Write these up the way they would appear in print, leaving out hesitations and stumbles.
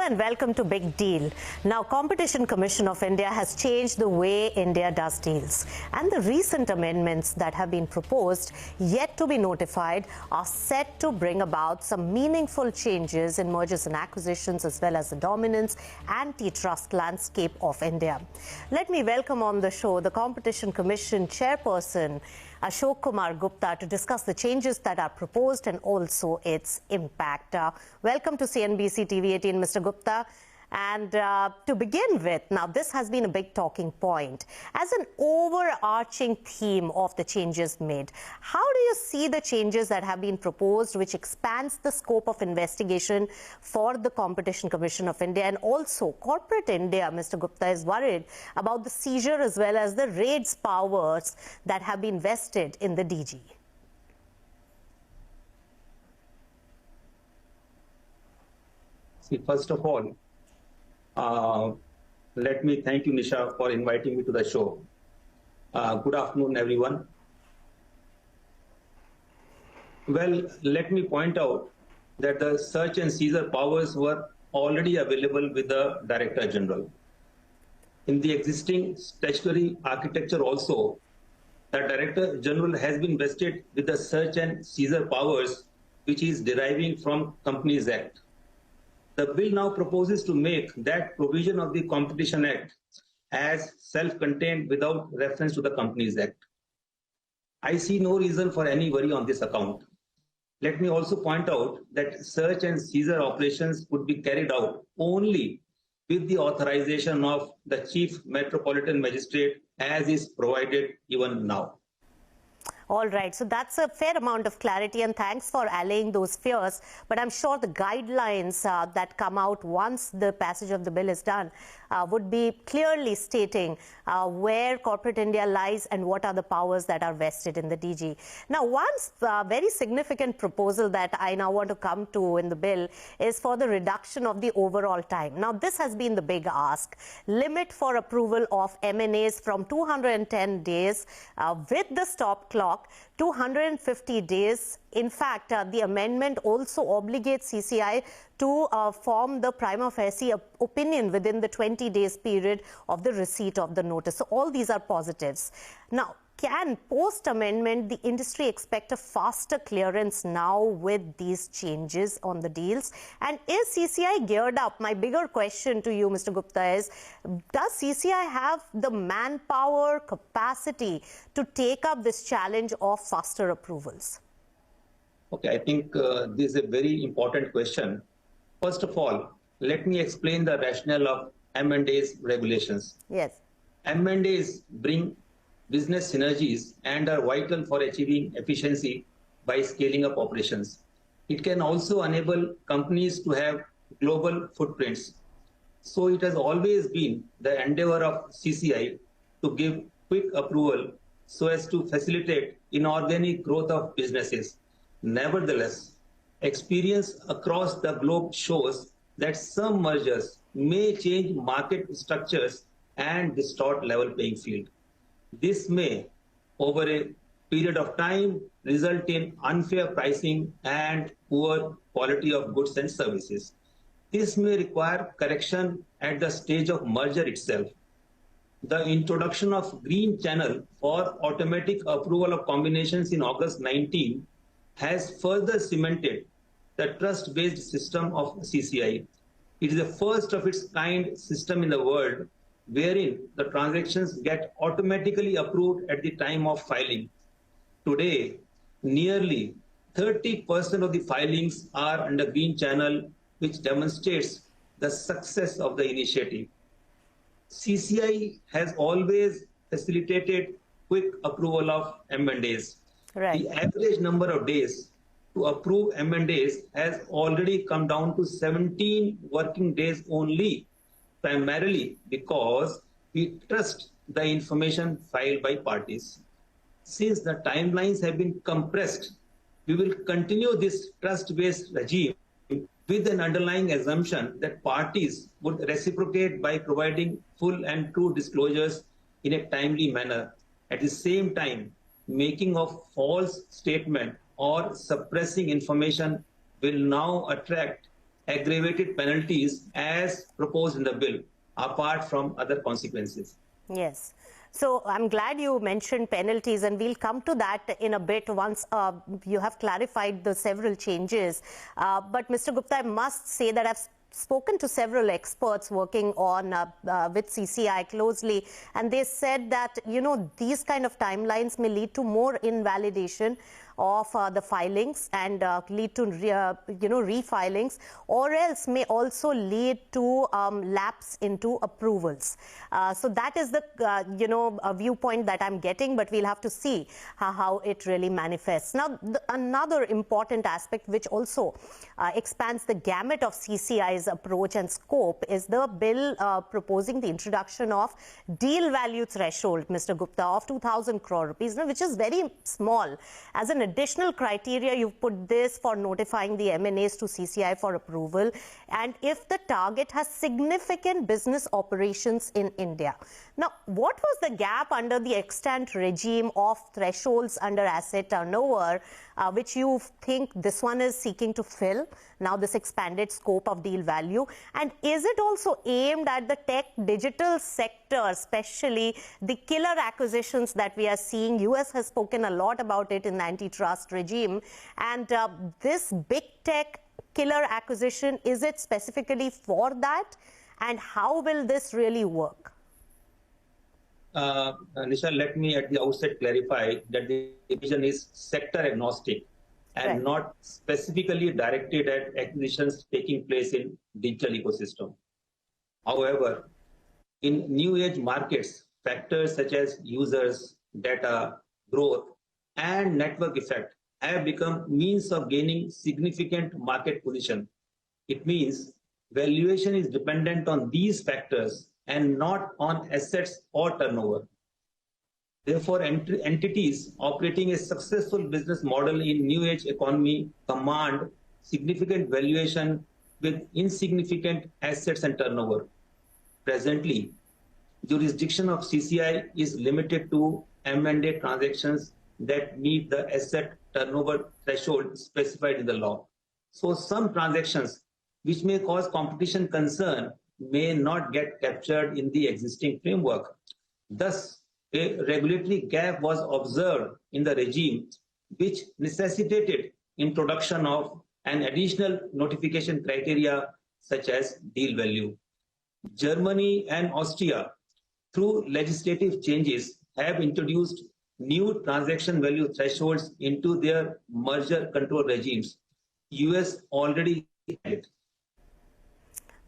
and welcome to Big Deal. Now, Competition Commission of India has changed the way India does deals, and the recent amendments that have been proposed, yet to be notified, are set to bring about some meaningful changes in mergers and acquisitions as well as the dominance antitrust landscape of India. Let me welcome on the show the Competition Commission Chairperson, Ashok Kumar Gupta, to discuss the changes that are proposed and also its impact. Welcome to CNBC-TV18, Mr. Gupta. And to begin with, now this has been a big talking point. As an overarching theme of the changes made, how do you see the changes that have been proposed, which expands the scope of investigation for the Competition Commission of India? And also, corporate India, Mr. Gupta, is worried about the seizure as well as the raids powers that have been vested in the DG. See, first of all, let me thank you, Nisha, for inviting me to the show. Good afternoon, everyone. Well, let me point out that the search and seizure powers were already available with the Director General. In the existing statutory architecture also, the Director General has been vested with the search and seizure powers, which is deriving from Companies Act. The bill now proposes to make that provision of the Competition Act as self-contained without reference to the Companies Act. I see no reason for any worry on this account. Let me also point out that search and seizure operations would be carried out only with the authorization of the Chief Metropolitan Magistrate, as is provided even now. All right, so that's a fair amount of clarity, and thanks for allaying those fears. But I'm sure the guidelines that come out once the passage of the bill is done would be clearly stating where corporate India lies and what are the powers that are vested in the DG. Now, one very significant proposal that I now want to come to in the bill is for the reduction of the overall time. Now, this has been the big ask. Limit for approval of M&As from 210 days with the stop clock to 150 days. In fact, the amendment also obligates CCI to form the prima facie opinion within the 20 days period of the receipt of the notice. So all these are positives. Now, can post-amendment the industry expect a faster clearance now with these changes on the deals? And is CCI geared up? My bigger question to you, Mr. Gupta, is does CCI have the manpower capacity to take up this challenge of faster approvals? Okay, I think this is a very important question. First of all, let me explain the rationale of M&A's regulations. Yes. M&As bring business synergies and are vital for achieving efficiency by scaling up operations. It can also enable companies to have global footprints. So it has always been the endeavor of CCI to give quick approval so as to facilitate inorganic growth of businesses. Nevertheless, experience across the globe shows that some mergers may change market structures and distort level playing field. This may, over a period of time, result in unfair pricing and poor quality of goods and services. This may require correction at the stage of merger itself. The introduction of Green Channel for automatic approval of combinations in August 19 has further cemented the trust-based system of CCI. It is the first of its kind system in the world wherein the transactions get automatically approved at the time of filing. Today, nearly 30% of the filings are under Green Channel, which demonstrates the success of the initiative. CCI has always facilitated quick approval of M&As. Right. The average number of days to approve M&As has already come down to 17 working days only, primarily because we trust the information filed by parties. Since the timelines have been compressed, we will continue this trust-based regime with an underlying assumption that parties would reciprocate by providing full and true disclosures in a timely manner. At the same time, making of false statement or suppressing information will now attract aggravated penalties as proposed in the bill, apart from other consequences. Yes. So I'm glad you mentioned penalties, and we'll come to that in a bit once you have clarified the several changes. But Mr. Gupta, I must say that I've spoken to several experts working on with CCI closely, and they said that, you know, these kind of timelines may lead to more invalidation of the filings and lead to refilings, or else may also lead to lapse into approvals. So that is the viewpoint that I'm getting, but we'll have to see how it really manifests. Now, another important aspect which also expands the gamut of CCI's approach and scope is the bill proposing the introduction of deal value threshold, Mr. Gupta, of 2,000 crore rupees, which is very small. As an additional criteria, you've put this for notifying the M&As to CCI for approval, and if the target has significant business operations in India. Now, what was the gap under the extant regime of thresholds under asset turnover, which you think this one is seeking to fill, now this expanded scope of deal value? And is it also aimed at the tech digital sector, especially the killer acquisitions that we are seeing? US has spoken a lot about it in the antitrust regime. And this big tech killer acquisition, is it specifically for that? And how will this really work? Nisha, let me at the outset clarify that the division is sector agnostic and not specifically directed at acquisitions taking place in digital ecosystem. However, in new age markets, factors such as users, data, growth, and network effect have become means of gaining significant market position. It means valuation is dependent on these factors and not on assets or turnover. Therefore, entities operating a successful business model in new age economy command significant valuation with insignificant assets and turnover. Presently, jurisdiction of CCI is limited to M&A transactions that meet the asset turnover threshold specified in the law. So some transactions which may cause competition concern may not get captured in the existing framework. Thus, a regulatory gap was observed in the regime, which necessitated introduction of an additional notification criteria such as deal value. Germany and Austria, through legislative changes, have introduced new transaction value thresholds into their merger control regimes. US already had it.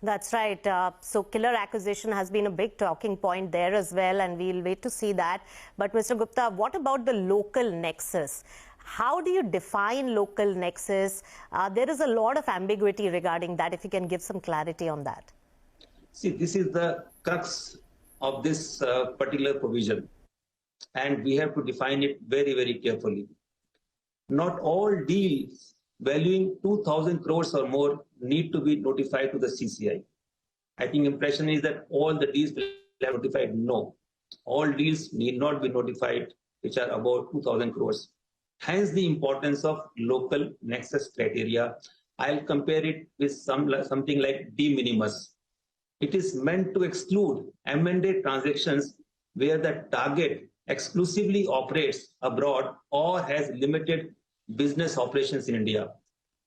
That's right. So killer acquisition has been a big talking point there as well, and we'll wait to see that. But Mr. Gupta, what about the local nexus? How do you define local nexus? There is a lot of ambiguity regarding that. If you can give some clarity on that. See, this is the crux of this particular provision, and we have to define it very, very carefully. Not all deals valuing 2,000 crores or more need to be notified to the CCI. I think impression is that all the deals will be notified. No, all deals need not be notified which are about 2,000 crores. Hence the importance of local nexus criteria. I'll compare it with something like de minimis. It is meant to exclude M&A transactions where the target exclusively operates abroad or has limited business operations in India.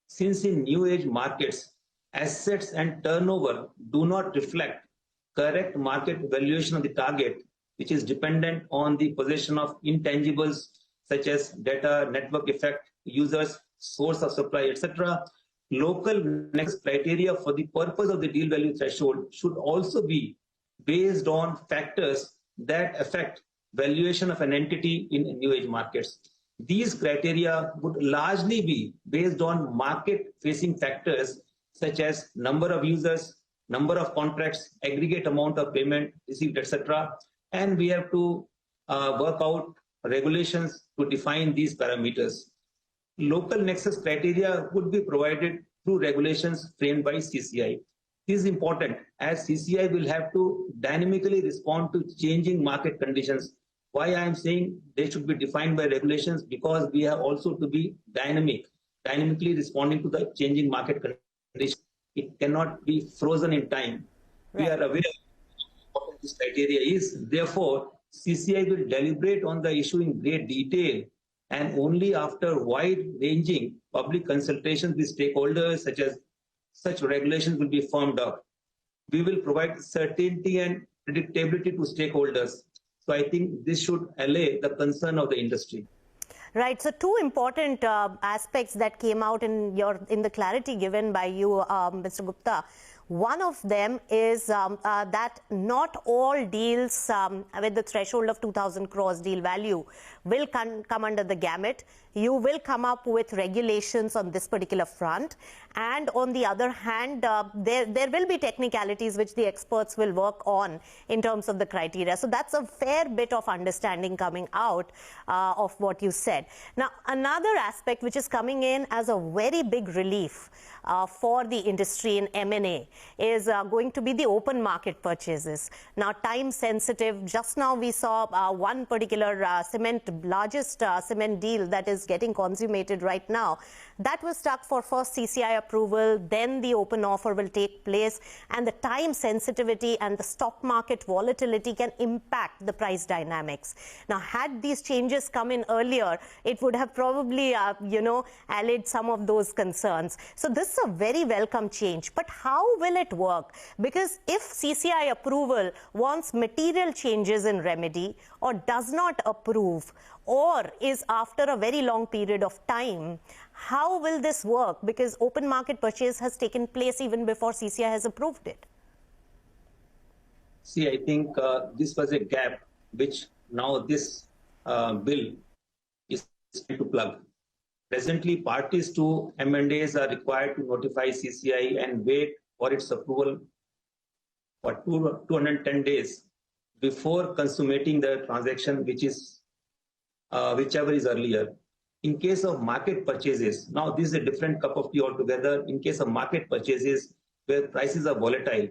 Since in new age markets, assets and turnover do not reflect correct market valuation of the target, which is dependent on the possession of intangibles such as data, network effect, users, source of supply, etc. Local nexus criteria for the purpose of the deal value threshold should also be based on factors that affect valuation of an entity in new age markets. These criteria would largely be based on market-facing factors such as number of users, number of contracts, aggregate amount of payment received, etc. And we have to work out regulations to define these parameters. Local nexus criteria would be provided through regulations framed by CCI. This is important as CCI will have to dynamically respond to changing market conditions. Why I am saying they should be defined by regulations, because we have also to be dynamically responding to the changing market conditions. It cannot be frozen in time. We are aware of what this criteria is. Therefore, CCI will deliberate on the issue in great detail, and only after wide-ranging public consultations with stakeholders such regulations will be formed up. We will provide certainty and predictability to stakeholders. So I think this should allay the concern of the industry. Right. So two important aspects that came out in the clarity given by you, Mr. Gupta. One of them is that not all deals with the threshold of 2,000 crores deal value will come under the gamut. You will come up with regulations on this particular front. And on the other hand, there will be technicalities which the experts will work on in terms of the criteria. So that's a fair bit of understanding coming out of what you said. Now, another aspect which is coming in as a very big relief for the industry in M&A is going to be the open market purchases. Now, time sensitive. Just now we saw one particular largest cement deal that is getting consummated right now. That was stuck for first CCI approval, then the open offer will take place, and the time sensitivity and the stock market volatility can impact the price dynamics. Now, had these changes come in earlier, it would have probably, allayed some of those concerns. So this is a very welcome change. But how will it work? Because if CCI approval wants material changes in remedy or does not approve or is after a very long period of time, how will this work? Because open market purchase has taken place even before CCI has approved it. See, I think this was a gap which now this bill is trying to plug. Presently, parties to M&As are required to notify CCI and wait for its approval for 210 days before consummating the transaction, whichever is earlier. In case of market purchases, now this is a different cup of tea altogether. In case of market purchases where prices are volatile,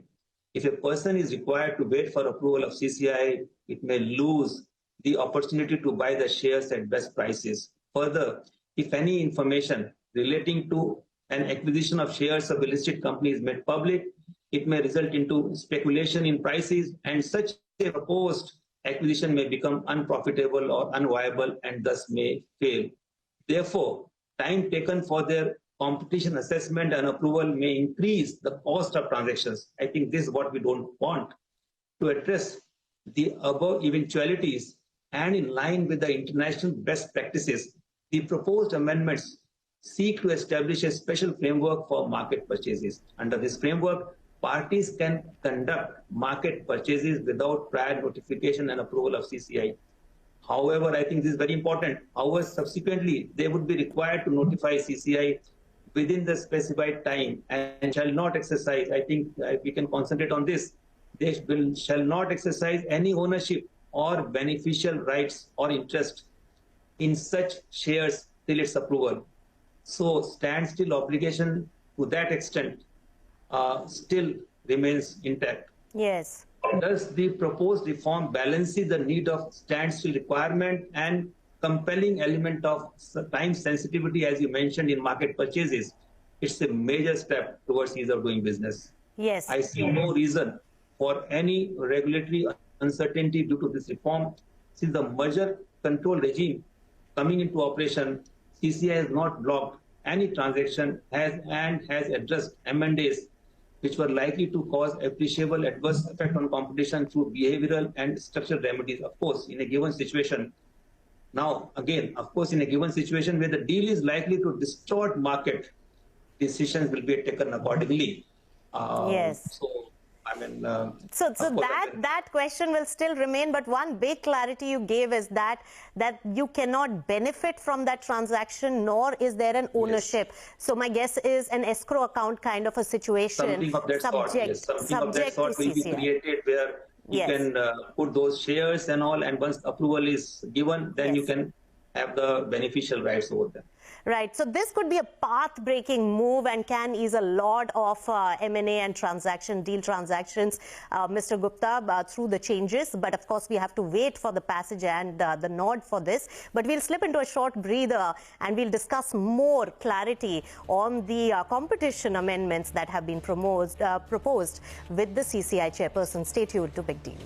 if a person is required to wait for approval of CCI, it may lose the opportunity to buy the shares at best prices. Further, if any information relating to an acquisition of shares of a listed company is made public, it may result into speculation in prices, and such a proposed acquisition may become unprofitable or unviable and thus may fail. Therefore, time taken for their competition assessment and approval may increase the cost of transactions. I think this is what we don't want. To address the above eventualities and in line with the international best practices, the proposed amendments seek to establish a special framework for market purchases. Under this framework, parties can conduct market purchases without prior notification and approval of CCI. However, I think this is very important. However, subsequently, they would be required to notify CCI within the specified time and shall not exercise, I think we can concentrate on this, they shall not exercise any ownership or beneficial rights or interest in such shares till its approval. So standstill obligation to that extent still remains intact. Yes. Does the proposed reform balances the need of standstill requirement and compelling element of time sensitivity, as you mentioned, in market purchases? It's a major step towards ease of doing business. Yes. I see no reason for any regulatory uncertainty due to this reform. Since the merger control regime coming into operation, CCI has not blocked any transaction and has addressed M&As which were likely to cause appreciable adverse effect on competition through behavioral and structural remedies, of course, in a given situation. Now, again, of course, in a given situation where the deal is likely to distort market, decisions will be taken accordingly. Yes. So, I mean, so that question will still remain, but one big clarity you gave is that you cannot benefit from that transaction, nor is there an ownership. Yes. So my guess is an escrow account kind of a situation. Something of that sort, yes. Something of that sort will be created where you can put those shares and all, and once approval is given, then you can have the beneficial rights over them. Right. So this could be a path-breaking move and can ease a lot of M&A and deal transactions, Mr. Gupta, through the changes. But of course, we have to wait for the passage and the nod for this. But we'll slip into a short breather and we'll discuss more clarity on the competition amendments that have been proposed with the CCI chairperson. Stay tuned to Big Deal.